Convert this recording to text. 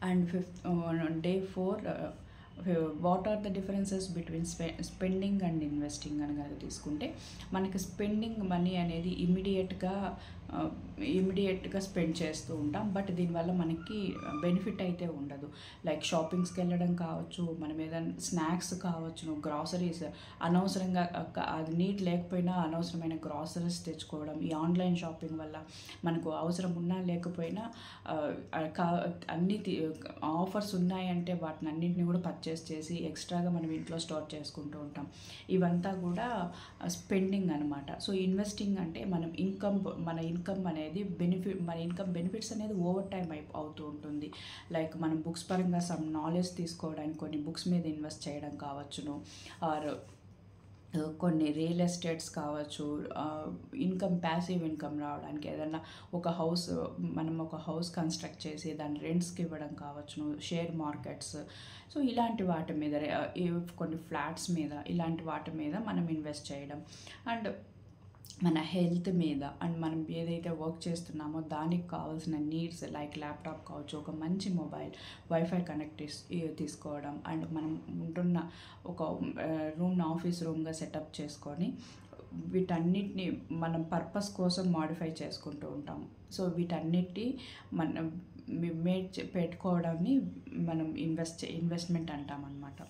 And day 4, what are the differences between spending and investing అని కనుక తీసుకుంటే, మనకి స్పెండింగ్ మనీ అనేది ఇమీడియట్గా స్పెండ్ చేస్తూ ఉంటాం. బట్ దీనివల్ల మనకి బెనిఫిట్ అయితే ఉండదు. లైక్ షాపింగ్స్కి వెళ్ళడం కావచ్చు, మనం ఏదైనా స్నాక్స్ కావచ్చు, గ్రాసరీస్ అనవసరంగా అది నీడ్ లేకపోయినా అనవసరమైన గ్రాసరీస్ తెచ్చుకోవడం. ఈ ఆన్లైన్ షాపింగ్ వల్ల మనకు అవసరం ఉన్నా లేకపోయినా అన్ని ఆఫర్స్ ఉన్నాయంటే వాటిని అన్నింటినీ కూడా పర్చేస్ చేసి ఎక్స్ట్రాగా మనం ఇంట్లో స్టోర్ చేసుకుంటూ ఉంటాం. ఇవంతా కూడా స్పెండింగ్ అనమాట. సో ఇన్వెస్టింగ్ అంటే మన ఇన్కమ్ అనేది బెనిఫిట్స్ అనేది ఓవర్ టైం అవుతూ ఉంటుంది. లైక్ మనం బుక్స్ పరంగా సమ్ నాలెడ్జ్ తీసుకోవడానికి కొన్ని బుక్స్ మీద ఇన్వెస్ట్ చేయడం కావచ్చును, ఆర్ కొన్ని రియల్ ఎస్టేట్స్ కావచ్చు, ప్యాసివ్ ఇన్కమ్ రావడానికి ఏదన్నా మనం ఒక హౌస్ కన్స్ట్రక్ట్ చేసి దాన్ని రెంట్స్కి ఇవ్వడం కావచ్చును, షేర్ మార్కెట్స్. సో ఇలాంటి వాటి మీద, కొన్ని ఫ్లాట్స్ మీద, ఇలాంటి వాటి మీద మనం ఇన్వెస్ట్ చేయడం. అండ్ మన హెల్త్ మీద, అండ్ మనం ఏదైతే వర్క్ చేస్తున్నామో దానికి కావాల్సిన నీడ్స్ లైక్ ల్యాప్టాప్ కావచ్చు, ఒక మంచి మొబైల్, వైఫై కనెక్ట్ తీసుకోవడం, అండ్ మనం ఉంటున్న ఒక ఆఫీస్ రూమ్గా సెటప్ చేసుకొని వీటన్నిటిని మనం పర్పస్ కోసం మాడిఫై చేసుకుంటూ ఉంటాం. సో వీటన్నిటి మనం పెట్టుకోవడాన్ని మనం ఇన్వెస్ట్మెంట్ అంటాం అన్నమాట.